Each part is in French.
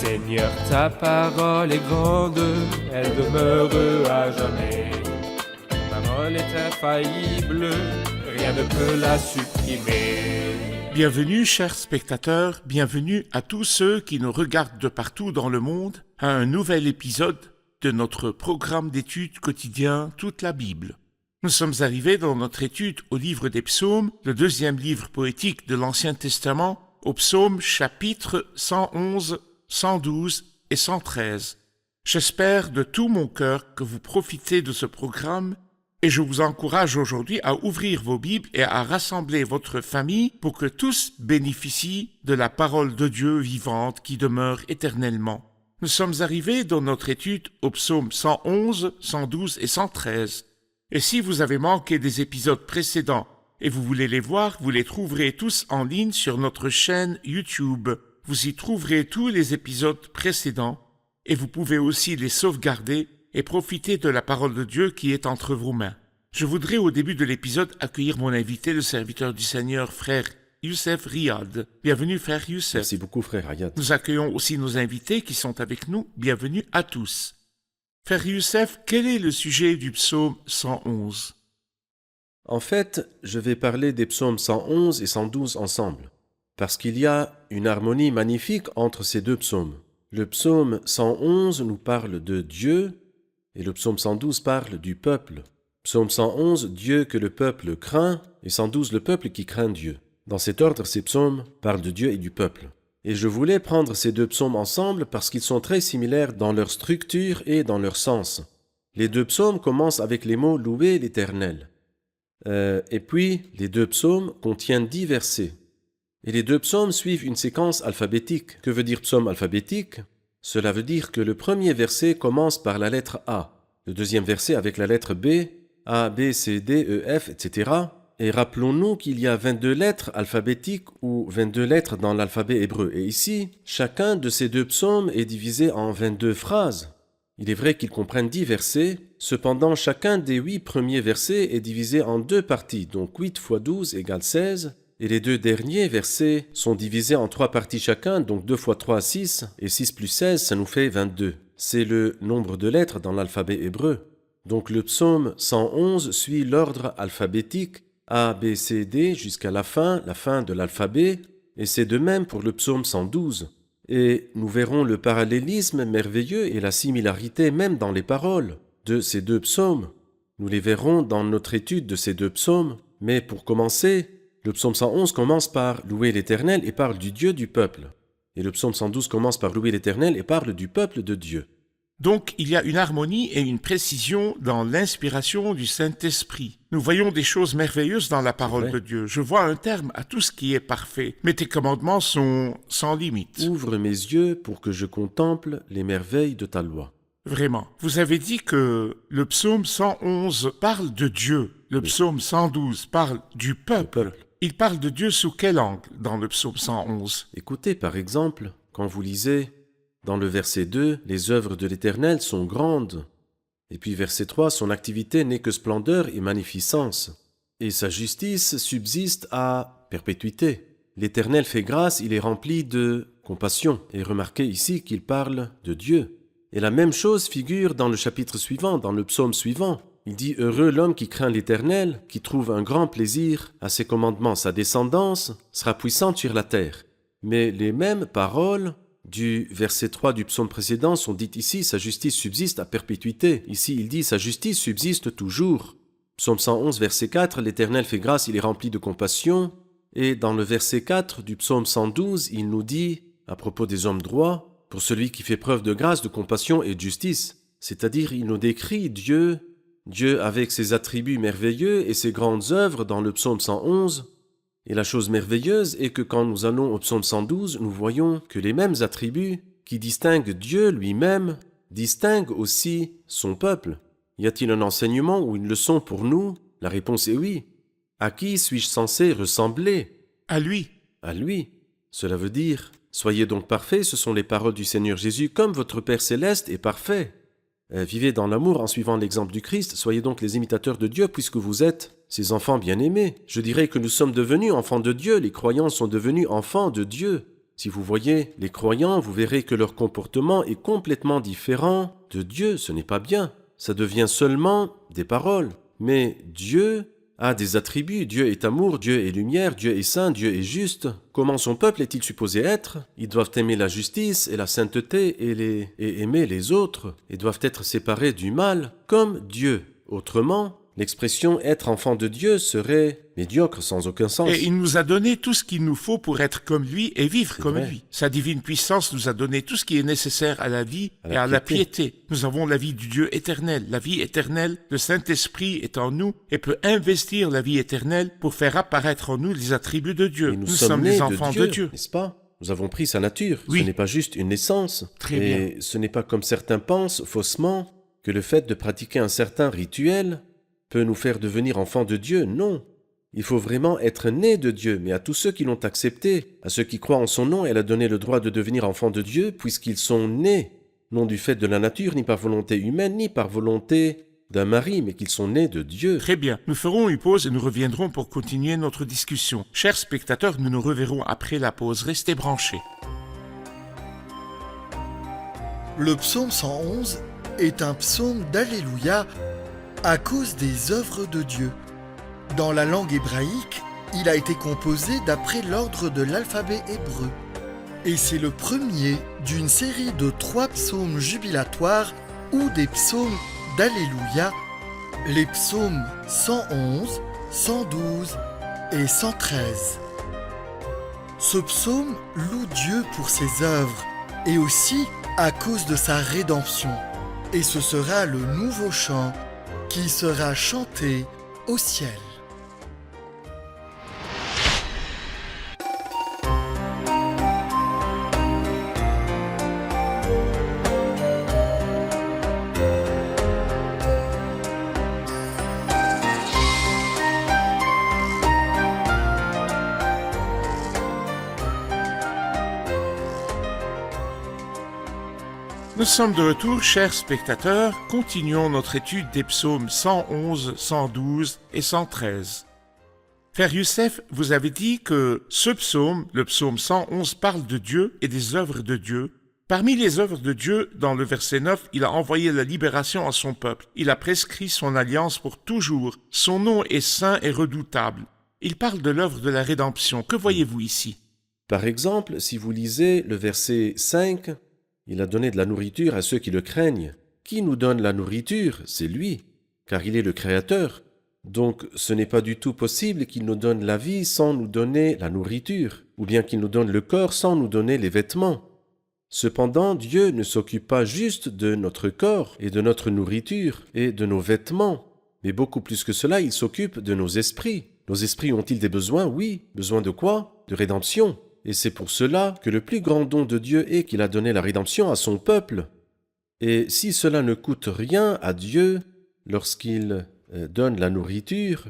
Seigneur, ta parole est grande, elle demeure à jamais. Ta parole est infaillible, rien ne peut la supprimer. Bienvenue, chers spectateurs, bienvenue à tous ceux qui nous regardent de partout dans le monde à un nouvel épisode de notre programme d'études quotidien Toute la Bible. Nous sommes arrivés dans notre étude au livre des psaumes, le deuxième livre poétique de l'Ancien Testament, au psaume chapitre 111, 112 et 113. J'espère de tout mon cœur que vous profitez de ce programme et je vous encourage aujourd'hui à ouvrir vos Bibles et à rassembler votre famille pour que tous bénéficient de la parole de Dieu vivante qui demeure éternellement. Nous sommes arrivés dans notre étude au psaume 111, 112 et 113. Et si vous avez manqué des épisodes précédents et vous voulez les voir, vous les trouverez tous en ligne sur notre chaîne YouTube. Vous y trouverez tous les épisodes précédents et vous pouvez aussi les sauvegarder et profiter de la parole de Dieu qui est entre vos mains. Je voudrais au début de l'épisode accueillir mon invité, le serviteur du Seigneur, frère Youssef Riyad. Bienvenue, frère Youssef. Merci beaucoup, frère Riyad. Nous accueillons aussi nos invités qui sont avec nous. Bienvenue à tous. Frère Youssef, quel est le sujet du psaume 111 ? En fait, je vais parler des psaumes 111 et 112 ensemble, parce qu'il y a une harmonie magnifique entre ces deux psaumes. Le psaume 111 nous parle de Dieu, et le psaume 112 parle du peuple. Psaume 111, Dieu que le peuple craint, et 112, le peuple qui craint Dieu. Dans cet ordre, ces psaumes parlent de Dieu et du peuple. Et je voulais prendre ces deux psaumes ensemble parce qu'ils sont très similaires dans leur structure et dans leur sens. Les deux psaumes commencent avec les mots « Louer l'Éternel ». Et puis, les deux psaumes contiennent 10 versets. Et les deux psaumes suivent une séquence alphabétique. Que veut dire psaume alphabétique ? Cela veut dire que le premier verset commence par la lettre A, le deuxième verset avec la lettre B, A, B, C, D, E, F, etc. Et rappelons-nous qu'il y a 22 lettres alphabétiques ou 22 lettres dans l'alphabet hébreu. Et ici, chacun de ces deux psaumes est divisé en 22 phrases. Il est vrai qu'ils comprennent 10 versets, cependant chacun des 8 premiers versets est divisé en 2 parties, donc 8 fois 12 égale 16, et les 2 derniers versets sont divisés en 3 parties chacun, donc 2 fois 3, 6, et 6 plus 16, ça nous fait 22. C'est le nombre de lettres dans l'alphabet hébreu. Donc le psaume 111 suit l'ordre alphabétique, A, B, C, D, jusqu'à la fin de l'alphabet, et c'est de même pour le psaume 112. Et nous verrons le parallélisme merveilleux et la similarité même dans les paroles de ces deux psaumes. Nous les verrons dans notre étude de ces deux psaumes, mais pour commencer, le psaume 111 commence par louer l'Éternel et parle du Dieu du peuple. Et le psaume 112 commence par louer l'Éternel et parle du peuple de Dieu. Donc, il y a une harmonie et une précision dans l'inspiration du Saint-Esprit. Nous voyons des choses merveilleuses dans la parole de Dieu. Je vois un terme à tout ce qui est parfait, mais tes commandements sont sans limite. Ouvre mes yeux pour que je contemple les merveilles de ta loi. Vraiment. Vous avez dit que le psaume 111 parle de Dieu. Le psaume 112 parle du peuple. Il parle de Dieu sous quel angle dans le psaume 111 ? Écoutez, par exemple, quand vous lisez dans le verset 2, « Les œuvres de l'Éternel sont grandes ». Et puis verset 3, « Son activité n'est que splendeur et magnificence. Et sa justice subsiste à perpétuité. L'Éternel fait grâce, il est rempli de compassion. » Et remarquez ici qu'il parle de Dieu. Et la même chose figure dans le chapitre suivant, dans le psaume suivant. Il dit « Heureux l'homme qui craint l'Éternel, qui trouve un grand plaisir à ses commandements. Sa descendance sera puissante sur la terre. » Mais les mêmes paroles du verset 3 du psaume précédent sont dites ici, sa justice subsiste à perpétuité. Ici, il dit, sa justice subsiste toujours. Psaume 111, verset 4, l'Éternel fait grâce, il est rempli de compassion. Et dans le verset 4 du psaume 112, il nous dit, à propos des hommes droits, pour celui qui fait preuve de grâce, de compassion et de justice. C'est-à-dire, il nous décrit Dieu avec ses attributs merveilleux et ses grandes œuvres dans le psaume 111. Et la chose merveilleuse est que quand nous allons au psaume 112, nous voyons que les mêmes attributs qui distinguent Dieu lui-même distinguent aussi son peuple. Y a-t-il un enseignement ou une leçon pour nous ? La réponse est oui. À qui suis-je censé ressembler ? À lui. À lui. Cela veut dire, soyez donc parfaits, ce sont les paroles du Seigneur Jésus, comme votre Père céleste est parfait. Vivez dans l'amour en suivant l'exemple du Christ, soyez donc les imitateurs de Dieu puisque vous êtes ses enfants bien-aimés. Je dirais que nous sommes devenus enfants de Dieu, les croyants sont devenus enfants de Dieu. Si vous voyez les croyants, vous verrez que leur comportement est complètement différent de Dieu. Ce n'est pas bien. Ça devient seulement des paroles. Mais Dieu a des attributs. Dieu est amour, Dieu est lumière, Dieu est saint, Dieu est juste. Comment son peuple est-il supposé être? Ils doivent aimer la justice et la sainteté et aimer les autres, et doivent être séparés du mal comme Dieu. Autrement, l'expression « être enfant de Dieu » serait médiocre, sans aucun sens. Et il nous a donné tout ce qu'il nous faut pour être comme lui et vivre C'est comme vrai. lui. Sa divine puissance nous a donné tout ce qui est nécessaire à la vie À et la à la piété. piété. Nous avons la vie du Dieu éternel. La vie éternelle, le Saint-Esprit est en nous et peut investir la vie éternelle pour faire apparaître en nous les attributs de Dieu. Et nous sommes nés les enfants de Dieu. n'est-ce pas? Nous avons pris sa nature. Oui. Ce n'est pas juste une naissance. Très et bien. ce n'est pas comme certains pensent faussement que le fait de pratiquer un certain rituel peut nous faire devenir enfants de Dieu. Non. Il faut vraiment être né de Dieu, mais à tous ceux qui l'ont accepté, à ceux qui croient en son nom, elle a donné le droit de devenir enfants de Dieu puisqu'ils sont nés, non du fait de la nature, ni par volonté humaine, ni par volonté d'un mari, mais qu'ils sont nés de Dieu. Très bien. Nous ferons une pause et nous reviendrons pour continuer notre discussion. Chers spectateurs, nous nous reverrons après la pause. Restez branchés. Le psaume 111 est un psaume d'Alléluia à cause des œuvres de Dieu. Dans la langue hébraïque, il a été composé d'après l'ordre de l'alphabet hébreu. Et c'est le premier d'une série de 3 psaumes jubilatoires ou des psaumes d'Alléluia, les psaumes 111, 112 et 113. Ce psaume loue Dieu pour ses œuvres et aussi à cause de sa rédemption. Et ce sera le nouveau chant qui sera chanté au ciel. Nous sommes de retour, chers spectateurs. Continuons notre étude des psaumes 111, 112 et 113. Frère Youssef, vous avez dit que ce psaume, le psaume 111, parle de Dieu et des œuvres de Dieu. Parmi les œuvres de Dieu, dans le verset 9, il a envoyé la libération à son peuple. Il a prescrit son alliance pour toujours. Son nom est saint et redoutable. Il parle de l'œuvre de la rédemption. Que voyez-vous ici? Par exemple, si vous lisez le verset 5, il a donné de la nourriture à ceux qui le craignent. Qui nous donne la nourriture? C'est lui, car il est le Créateur. Donc ce n'est pas du tout possible qu'il nous donne la vie sans nous donner la nourriture, ou bien qu'il nous donne le corps sans nous donner les vêtements. Cependant, Dieu ne s'occupe pas juste de notre corps et de notre nourriture et de nos vêtements, mais beaucoup plus que cela, il s'occupe de nos esprits. Nos esprits ont-ils des besoins? Oui. Besoin de quoi? De rédemption. Et c'est pour cela que le plus grand don de Dieu est qu'il a donné la rédemption à son peuple. Et si cela ne coûte rien à Dieu lorsqu'il donne la nourriture,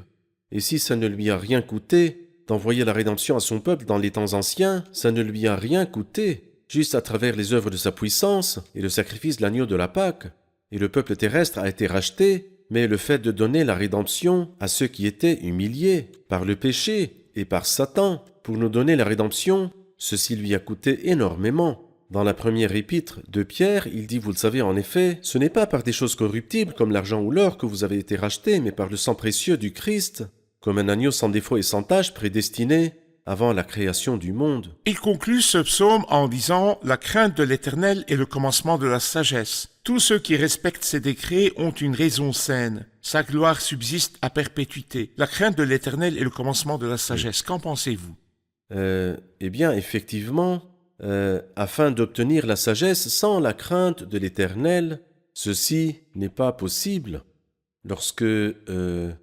et si ça ne lui a rien coûté d'envoyer la rédemption à son peuple dans les temps anciens, ça ne lui a rien coûté, juste à travers les œuvres de sa puissance et le sacrifice de l'agneau de la Pâque. Et le peuple terrestre a été racheté, mais le fait de donner la rédemption à ceux qui étaient humiliés par le péché et par Satan, pour nous donner la rédemption, ceci lui a coûté énormément. Dans la première épître de Pierre, il dit, vous le savez en effet, ce n'est pas par des choses corruptibles comme l'argent ou l'or que vous avez été rachetés, mais par le sang précieux du Christ, comme un agneau sans défaut et sans tache prédestiné avant la création du monde. Il conclut ce psaume en disant « La crainte de l'Éternel est le commencement de la sagesse. Tous ceux qui respectent ses décrets ont une raison saine. Sa gloire subsiste à perpétuité. La crainte de l'Éternel est le commencement de la sagesse. » Qu'en pensez-vous? Eh bien, effectivement, afin d'obtenir la sagesse sans la crainte de l'Éternel, ceci n'est pas possible. Lorsque le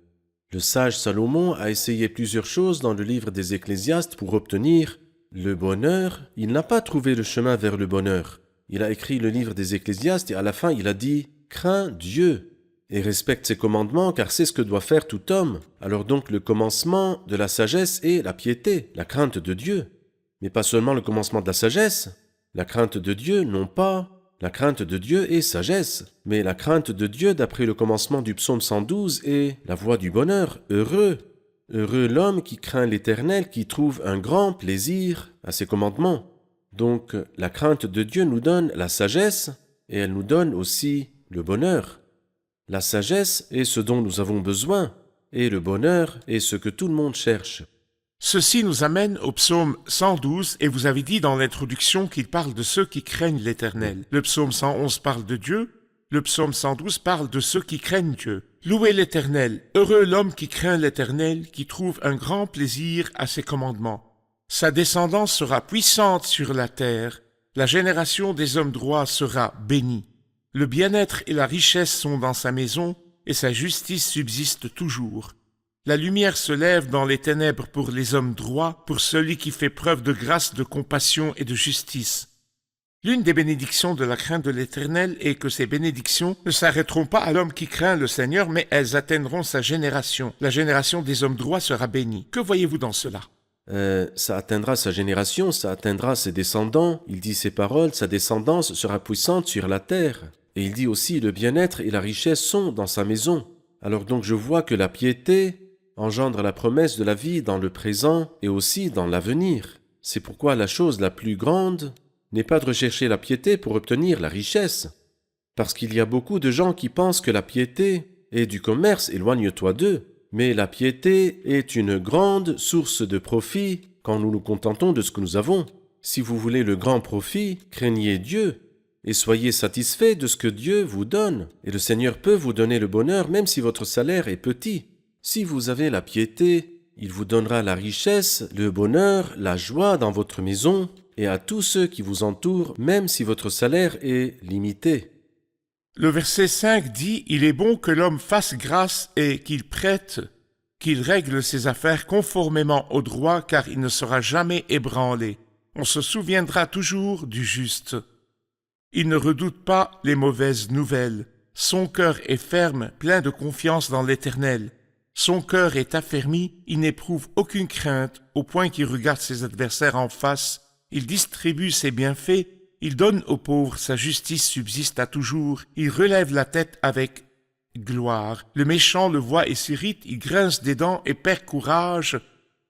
sage Salomon a essayé plusieurs choses dans le livre des Ecclésiastes pour obtenir le bonheur, il n'a pas trouvé le chemin vers le bonheur. Il a écrit le livre des Ecclésiastes et à la fin il a dit « Crains Dieu ». Et respecte ses commandements, car c'est ce que doit faire tout homme. Alors donc le commencement de la sagesse est la piété, la crainte de Dieu. Mais pas seulement le commencement de la sagesse. La crainte de Dieu, non pas. La crainte de Dieu est sagesse. Mais la crainte de Dieu, d'après le commencement du psaume 112, est la voie du bonheur. Heureux. Heureux l'homme qui craint l'Éternel, qui trouve un grand plaisir à ses commandements. Donc, la crainte de Dieu nous donne la sagesse et elle nous donne aussi le bonheur. La sagesse est ce dont nous avons besoin et le bonheur est ce que tout le monde cherche. Ceci nous amène au psaume 112 et vous avez dit dans l'introduction qu'il parle de ceux qui craignent l'Éternel. Le psaume 111 parle de Dieu, le psaume 112 parle de ceux qui craignent Dieu. Louez l'Éternel, heureux l'homme qui craint l'Éternel, qui trouve un grand plaisir à ses commandements. Sa descendance sera puissante sur la terre, la génération des hommes droits sera bénie. Le bien-être et la richesse sont dans sa maison, et sa justice subsiste toujours. La lumière se lève dans les ténèbres pour les hommes droits, pour celui qui fait preuve de grâce, de compassion et de justice. L'une des bénédictions de la crainte de l'Éternel est que ces bénédictions ne s'arrêteront pas à l'homme qui craint le Seigneur, mais elles atteindront sa génération. La génération des hommes droits sera bénie. Que voyez-vous dans cela? Ça atteindra sa génération, ça atteindra ses descendants. Il dit ces paroles, sa descendance sera puissante sur la terre. Et il dit aussi le bien-être et la richesse sont dans sa maison. Alors donc je vois que la piété engendre la promesse de la vie dans le présent et aussi dans l'avenir. C'est pourquoi la chose la plus grande n'est pas de rechercher la piété pour obtenir la richesse. Parce qu'il y a beaucoup de gens qui pensent que la piété est du commerce, éloigne-toi d'eux. Mais la piété est une grande source de profit quand nous nous contentons de ce que nous avons. Si vous voulez le grand profit, craignez Dieu et soyez satisfaits de ce que Dieu vous donne. Et le Seigneur peut vous donner le bonheur même si votre salaire est petit. Si vous avez la piété, il vous donnera la richesse, le bonheur, la joie dans votre maison et à tous ceux qui vous entourent, même si votre salaire est limité. Le verset 5 dit « Il est bon que l'homme fasse grâce et qu'il prête, qu'il règle ses affaires conformément au droit, car il ne sera jamais ébranlé. On se souviendra toujours du juste. Il ne redoute pas les mauvaises nouvelles. Son cœur est ferme, plein de confiance dans l'Éternel. Son cœur est affermi, il n'éprouve aucune crainte, au point qu'il regarde ses adversaires en face. Il distribue ses bienfaits, il donne aux pauvres, sa justice subsiste à toujours. Il relève la tête avec gloire. Le méchant le voit et s'irrite, il grince des dents et perd courage.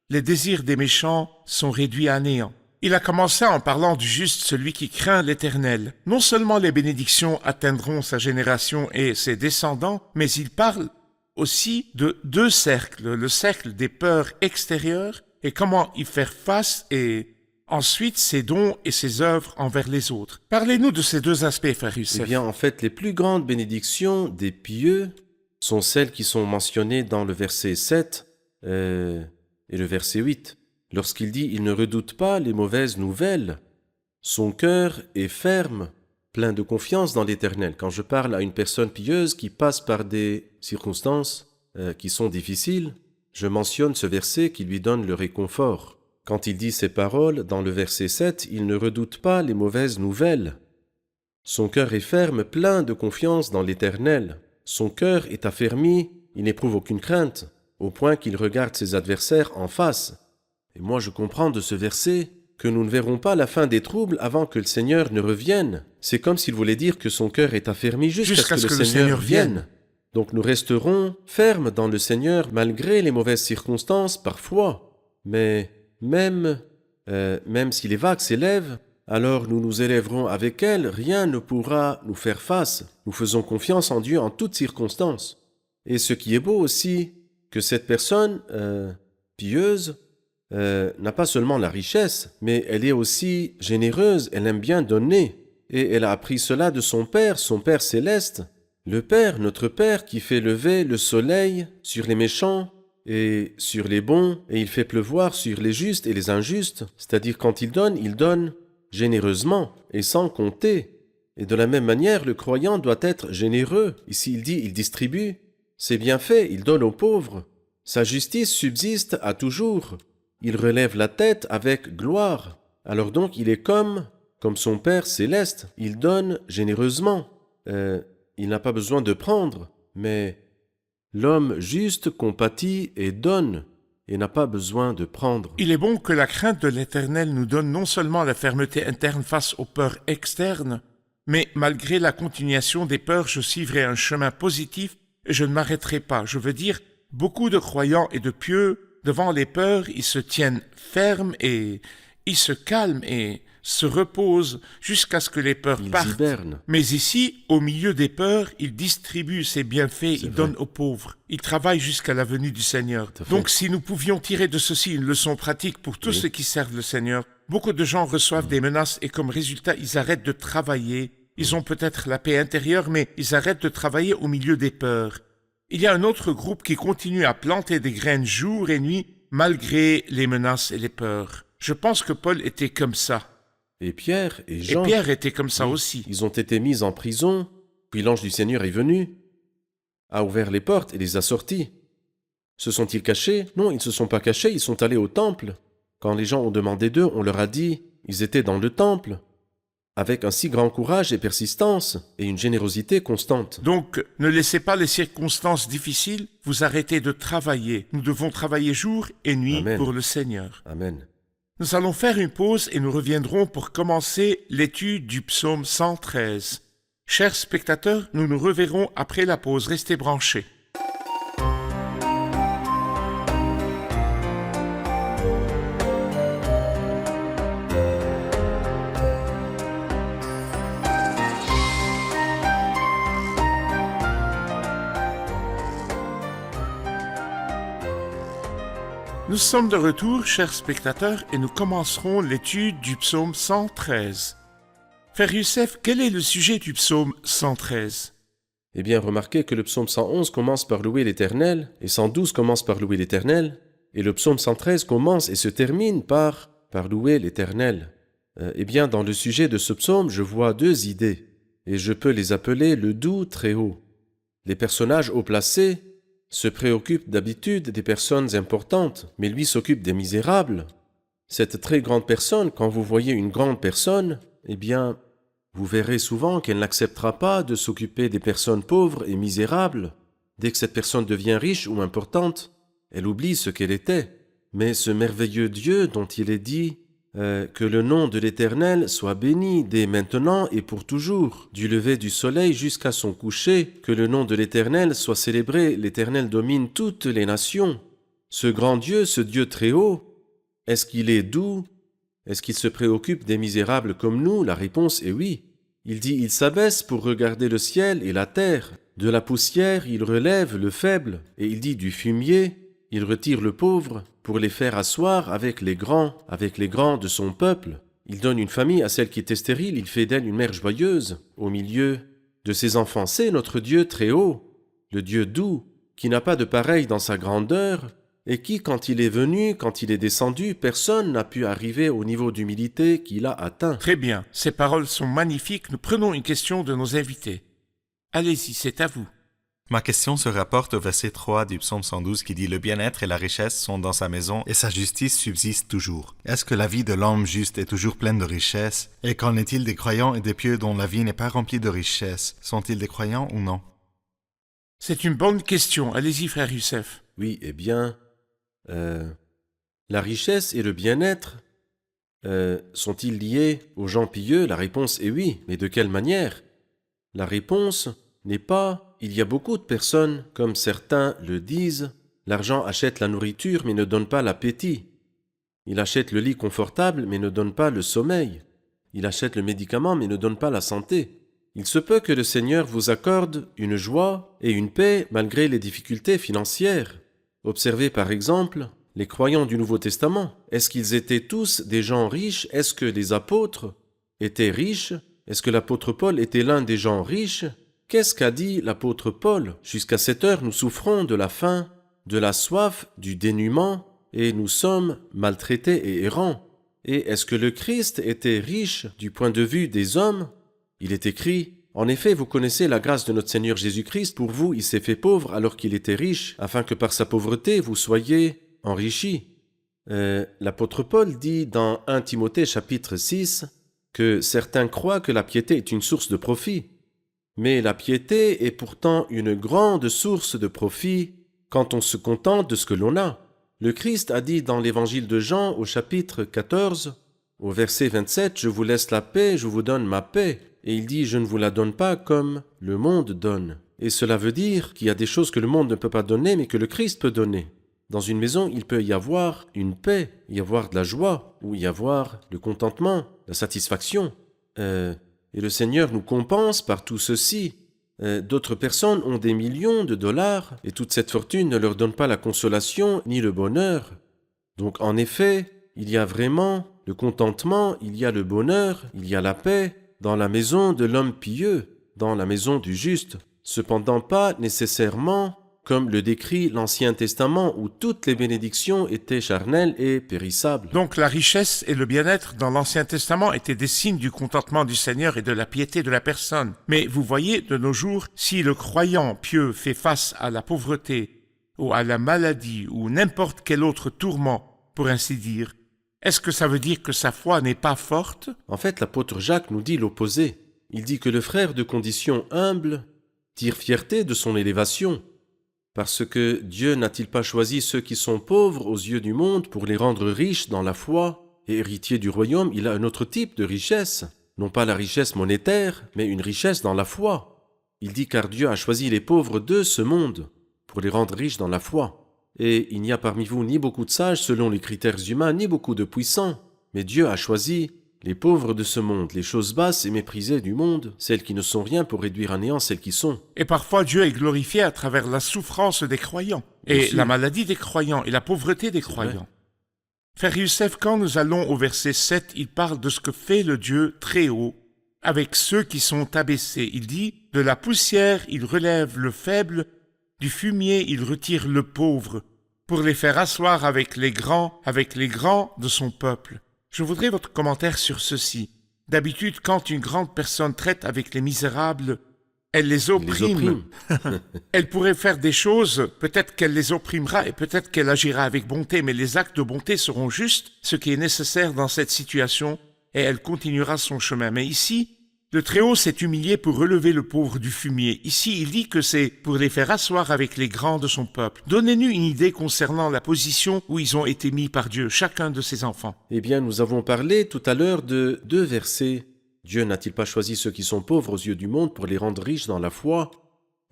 Les désirs des méchants sont réduits à néant. Il a commencé en parlant du juste, celui qui craint l'Éternel. Non seulement les bénédictions atteindront sa génération et ses descendants, mais il parle aussi de deux cercles, le cercle des peurs extérieures et comment y faire face et ensuite ses dons et ses œuvres envers les autres. Parlez-nous de ces deux aspects, frère Youssef. Eh bien, en fait, les plus grandes bénédictions des pieux sont celles qui sont mentionnées dans le verset 7 et le verset 8. Lorsqu'il dit « Il ne redoute pas les mauvaises nouvelles, son cœur est ferme, plein de confiance dans l'Éternel. » Quand je parle à une personne pieuse qui passe par des circonstances qui sont difficiles, je mentionne ce verset qui lui donne le réconfort. Quand il dit ces paroles, dans le verset 7, « Il ne redoute pas les mauvaises nouvelles. Son cœur est ferme, plein de confiance dans l'Éternel. Son cœur est affermi, il n'éprouve aucune crainte, au point qu'il regarde ses adversaires en face. » Et moi je comprends de ce verset que nous ne verrons pas la fin des troubles avant que le Seigneur ne revienne. C'est comme s'il voulait dire que son cœur est affermi jusqu'à ce que le Seigneur vienne. Donc nous resterons fermes dans le Seigneur malgré les mauvaises circonstances parfois. Mais même si les vagues s'élèvent, alors nous nous élèverons avec elles, rien ne pourra nous faire face. Nous faisons confiance en Dieu en toutes circonstances. Et ce qui est beau aussi, que cette personne pieuse n'a pas seulement la richesse, mais elle est aussi généreuse, elle aime bien donner. Et elle a appris cela de son Père céleste. Le Père, notre Père, qui fait lever le soleil sur les méchants et sur les bons, et il fait pleuvoir sur les justes et les injustes. C'est-à-dire quand il donne généreusement et sans compter. Et de la même manière, le croyant doit être généreux. Ici, il dit, il distribue ses bienfaits, il donne aux pauvres. Sa justice subsiste à toujours. Il relève la tête avec gloire. Alors donc, il est comme son Père céleste. Il donne généreusement. Il n'a pas besoin de prendre, mais l'homme juste compatit et donne, et n'a pas besoin de prendre. Il est bon que la crainte de l'Éternel nous donne non seulement la fermeté interne face aux peurs externes, mais malgré la continuation des peurs, je suivrai un chemin positif et je ne m'arrêterai pas. Je veux dire, beaucoup de croyants et de pieux, devant les peurs, ils se tiennent fermes et ils se calment et se reposent jusqu'à ce que les peurs Ils partent. hibernent. Mais ici, au milieu des peurs, il distribue ses bienfaits, il vrai. donne aux pauvres. Il travaille jusqu'à la venue du Seigneur. Tout à fait. Donc si nous pouvions tirer de ceci une leçon pratique pour tous Oui. ceux qui servent le Seigneur, beaucoup de gens reçoivent des menaces et comme résultat, ils arrêtent de travailler. Ils ont peut-être la paix intérieure, mais ils arrêtent de travailler au milieu des peurs. Il y a un autre groupe qui continue à planter des graines jour et nuit, malgré les menaces et les peurs. Je pense que Paul était comme ça. Et Pierre et Et Jean, Pierre était comme ça oui, aussi. ils ont été mis en prison, puis l'ange du Seigneur est venu, a ouvert les portes et les a sortis. Se sont-ils cachés? Non, ils ne se sont pas cachés, ils sont allés au temple. Quand les gens ont demandé d'eux, on leur a dit, ils étaient dans le temple, avec un si grand courage et persistance, et une générosité constante. Donc, ne laissez pas les circonstances difficiles vous arrêter de travailler. Nous devons travailler jour et nuit Amen. pour le Seigneur. Amen. Nous allons faire une pause et nous reviendrons pour commencer l'étude du psaume 113. Chers spectateurs, nous nous reverrons après la pause. Restez branchés. Nous sommes de retour, chers spectateurs, et nous commencerons l'étude du psaume 113. Frère Youssef, quel est le sujet du psaume 113? Eh bien, remarquez que le psaume 111 commence par louer l'Éternel, et 112 commence par louer l'Éternel, et le psaume 113 commence et se termine par louer l'Éternel. Eh bien, dans le sujet de ce psaume, je vois deux idées, et je peux les appeler le doux très haut. Les personnages haut placés se préoccupent d'habitude des personnes importantes, mais lui s'occupe des misérables. Cette très grande personne, quand vous voyez une grande personne, eh bien, vous verrez souvent qu'elle n'acceptera pas de s'occuper des personnes pauvres et misérables. Dès que cette personne devient riche ou importante, elle oublie ce qu'elle était. Mais ce merveilleux Dieu dont il est dit que le nom de l'Éternel soit béni dès maintenant et pour toujours, du lever du soleil jusqu'à son coucher, que le nom de l'Éternel soit célébré, l'Éternel domine toutes les nations. Ce grand Dieu, ce Dieu très haut, est-ce qu'il est doux? Est-ce qu'il se préoccupe des misérables comme nous? La réponse est oui. Il dit, il s'abaisse pour regarder le ciel et la terre. De la poussière, il relève le faible. Et il dit, du fumier, il retire le pauvre pour les faire asseoir avec les grands de son peuple. Il donne une famille à celle qui était stérile, il fait d'elle une mère joyeuse. Au milieu de ses enfants, c'est notre Dieu très haut, le Dieu doux, qui n'a pas de pareil dans sa grandeur, et qui, quand il est venu, quand il est descendu, personne n'a pu arriver au niveau d'humilité qu'il a atteint. Très bien, ces paroles sont magnifiques. Nous prenons une question de nos invités. Allez-y, c'est à vous. Ma question se rapporte au verset 3 du psaume 112 qui dit « Le bien-être et la richesse sont dans sa maison et sa justice subsiste toujours. » Est-ce que la vie de l'homme juste est toujours pleine de richesses? Et qu'en est-il des croyants et des pieux dont la vie n'est pas remplie de richesses? Sont-ils des croyants ou non? C'est une bonne question. Allez-y, frère Youssef. Oui, eh bien, la richesse et le bien-être sont-ils liés aux gens pieux? La réponse est oui, mais de quelle manière? La réponse n'est pas « il y a beaucoup de personnes, comme certains le disent, l'argent achète la nourriture mais ne donne pas l'appétit. Il achète le lit confortable mais ne donne pas le sommeil. Il achète le médicament mais ne donne pas la santé. Il se peut que le Seigneur vous accorde une joie et une paix malgré les difficultés financières. Observez par exemple les croyants du Nouveau Testament. Est-ce qu'ils étaient tous des gens riches? Est-ce que les apôtres étaient riches? Est-ce que l'apôtre Paul était l'un des gens riches? Qu'est-ce qu'a dit l'apôtre Paul? Jusqu'à cette heure, nous souffrons de la faim, de la soif, du dénuement, et nous sommes maltraités et errants. Et est-ce que le Christ était riche du point de vue des hommes? Il est écrit, « En effet, vous connaissez la grâce de notre Seigneur Jésus-Christ. Pour vous, il s'est fait pauvre alors qu'il était riche, afin que par sa pauvreté, vous soyez enrichis. » L'apôtre Paul dit dans 1 Timothée chapitre 6 que certains croient que la piété est une source de profit. Mais la piété est pourtant une grande source de profit quand on se contente de ce que l'on a. Le Christ a dit dans l'évangile de Jean au chapitre 14, au verset 27, « Je vous laisse la paix, je vous donne ma paix. » Et il dit, « Je ne vous la donne pas comme le monde donne. » Et cela veut dire qu'il y a des choses que le monde ne peut pas donner, mais que le Christ peut donner. Dans une maison, il peut y avoir une paix, y avoir de la joie, ou y avoir le contentement, la satisfaction. Et le Seigneur nous compense par tout ceci. D'autres personnes ont des millions de dollars, et toute cette fortune ne leur donne pas la consolation ni le bonheur. Donc en effet, il y a vraiment le contentement, il y a le bonheur, il y a la paix dans la maison de l'homme pieux, dans la maison du juste. Cependant pas nécessairement comme le décrit l'Ancien Testament où toutes les bénédictions étaient charnelles et périssables. Donc la richesse et le bien-être dans l'Ancien Testament étaient des signes du contentement du Seigneur et de la piété de la personne. Mais vous voyez, de nos jours, si le croyant pieux fait face à la pauvreté ou à la maladie ou n'importe quel autre tourment, pour ainsi dire, est-ce que ça veut dire que sa foi n'est pas forte? En fait, l'apôtre Jacques nous dit l'opposé. Il dit que le frère de condition humble tire fierté de son élévation. Parce que Dieu n'a-t-il pas choisi ceux qui sont pauvres aux yeux du monde pour les rendre riches dans la foi et héritiers du royaume? Il a un autre type de richesse, non pas la richesse monétaire, mais une richesse dans la foi. Il dit car Dieu a choisi les pauvres de ce monde pour les rendre riches dans la foi. Et il n'y a parmi vous ni beaucoup de sages selon les critères humains, ni beaucoup de puissants, mais Dieu a choisi les pauvres de ce monde, les choses basses et méprisées du monde, celles qui ne sont rien pour réduire à néant celles qui sont. Et parfois Dieu est glorifié à travers la souffrance des croyants, et Bien sûr. la maladie des croyants, et la pauvreté des croyants. Frère Youssef, quand nous allons au verset 7, il parle de ce que fait le Dieu très haut avec ceux qui sont abaissés. Il dit, de la poussière il relève le faible, du fumier il retire le pauvre, pour les faire asseoir avec les grands de son peuple. Je voudrais votre commentaire sur ceci. D'habitude, quand une grande personne traite avec les misérables, elle les opprime. Elle pourrait faire des choses, peut-être qu'elle les opprimera et peut-être qu'elle agira avec bonté, mais les actes de bonté seront juste ce qui est nécessaire dans cette situation et elle continuera son chemin. Mais ici, le Très-Haut s'est humilié pour relever le pauvre du fumier. Ici, il dit que c'est pour les faire asseoir avec les grands de son peuple. Donnez-nous une idée concernant la position où ils ont été mis par Dieu, chacun de ses enfants. Eh bien, nous avons parlé tout à l'heure de 2 versets. Dieu n'a-t-il pas choisi ceux qui sont pauvres aux yeux du monde pour les rendre riches dans la foi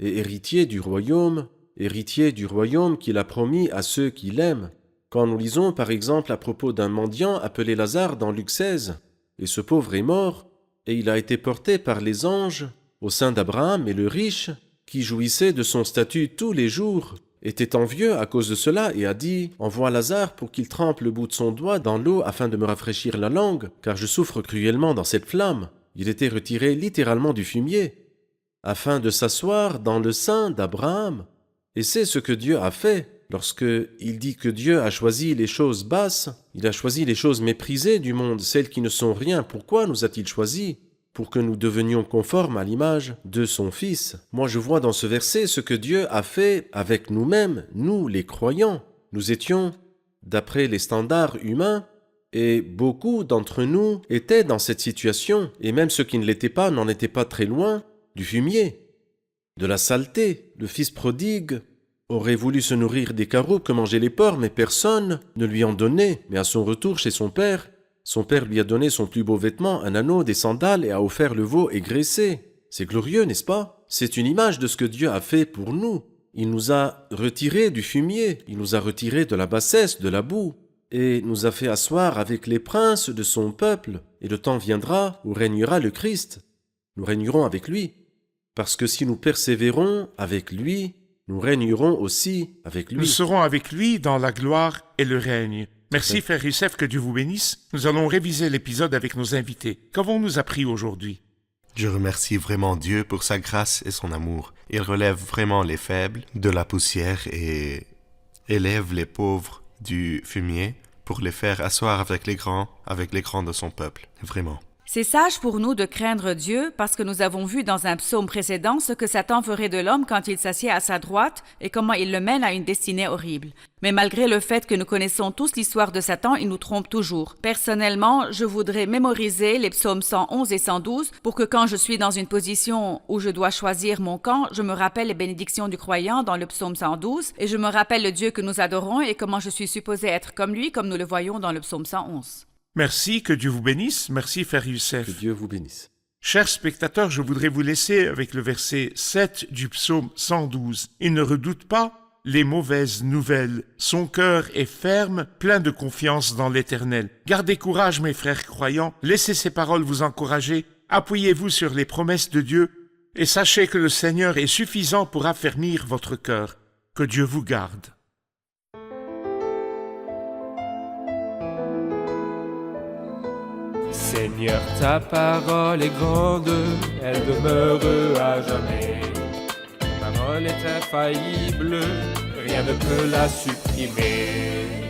et héritiers du royaume qu'il a promis à ceux qui l'aiment? Quand nous lisons par exemple à propos d'un mendiant appelé Lazare dans Luc 16, et ce pauvre est mort, et il a été porté par les anges au sein d'Abraham, et le riche, qui jouissait de son statut tous les jours, était envieux à cause de cela et a dit « Envoie Lazare pour qu'il trempe le bout de son doigt dans l'eau afin de me rafraîchir la langue, car je souffre cruellement dans cette flamme. » Il était retiré littéralement du fumier, afin de s'asseoir dans le sein d'Abraham. Et c'est ce que Dieu a fait. Lorsque il dit que Dieu a choisi les choses basses, il a choisi les choses méprisées du monde, celles qui ne sont rien. Pourquoi nous a-t-il choisis? Pour que nous devenions conformes à l'image de son Fils. Moi, je vois dans ce verset ce que Dieu a fait avec nous-mêmes, nous les croyants. Nous étions, d'après les standards humains, et beaucoup d'entre nous étaient dans cette situation, et même ceux qui ne l'étaient pas n'en étaient pas très loin du fumier, de la saleté. Le fils prodigue aurait voulu se nourrir des carottes que mangeaient les porcs, mais personne ne lui en donnait. Mais à son retour chez son père lui a donné son plus beau vêtement, un anneau, des sandales, et a offert le veau égraissé. C'est glorieux, n'est-ce pas? C'est une image de ce que Dieu a fait pour nous. Il nous a retirés du fumier, il nous a retirés de la bassesse, de la boue, et nous a fait asseoir avec les princes de son peuple. Et le temps viendra où régnera le Christ. Nous régnerons avec lui, parce que si nous persévérons avec lui, nous régnerons aussi avec lui. Nous serons avec lui dans la gloire et le règne. Merci, frère Youssef, que Dieu vous bénisse. Nous allons réviser l'épisode avec nos invités. Qu'avons-nous appris aujourd'hui? Je remercie vraiment Dieu pour sa grâce et son amour. Il relève vraiment les faibles de la poussière et élève les pauvres du fumier pour les faire asseoir avec les grands de son peuple. Vraiment. C'est sage pour nous de craindre Dieu parce que nous avons vu dans un psaume précédent ce que Satan ferait de l'homme quand il s'assied à sa droite et comment il le mène à une destinée horrible. Mais malgré le fait que nous connaissons tous l'histoire de Satan, il nous trompe toujours. Personnellement, je voudrais mémoriser les psaumes 111 et 112 pour que quand je suis dans une position où je dois choisir mon camp, je me rappelle les bénédictions du croyant dans le psaume 112 et je me rappelle le Dieu que nous adorons et comment je suis supposé être comme lui, comme nous le voyons dans le psaume 111. Merci, que Dieu vous bénisse. Merci, frère Youssef. Que Dieu vous bénisse. Chers spectateurs, je voudrais vous laisser avec le verset 7 du psaume 112. « Il ne redoute pas les mauvaises nouvelles. Son cœur est ferme, plein de confiance dans l'Éternel. Gardez courage, mes frères croyants, laissez ces paroles vous encourager, appuyez-vous sur les promesses de Dieu, et sachez que le Seigneur est suffisant pour affermir votre cœur. Que Dieu vous garde. Seigneur, ta parole est grande, elle demeure à jamais. Ta parole est infaillible, rien ne peut la supprimer.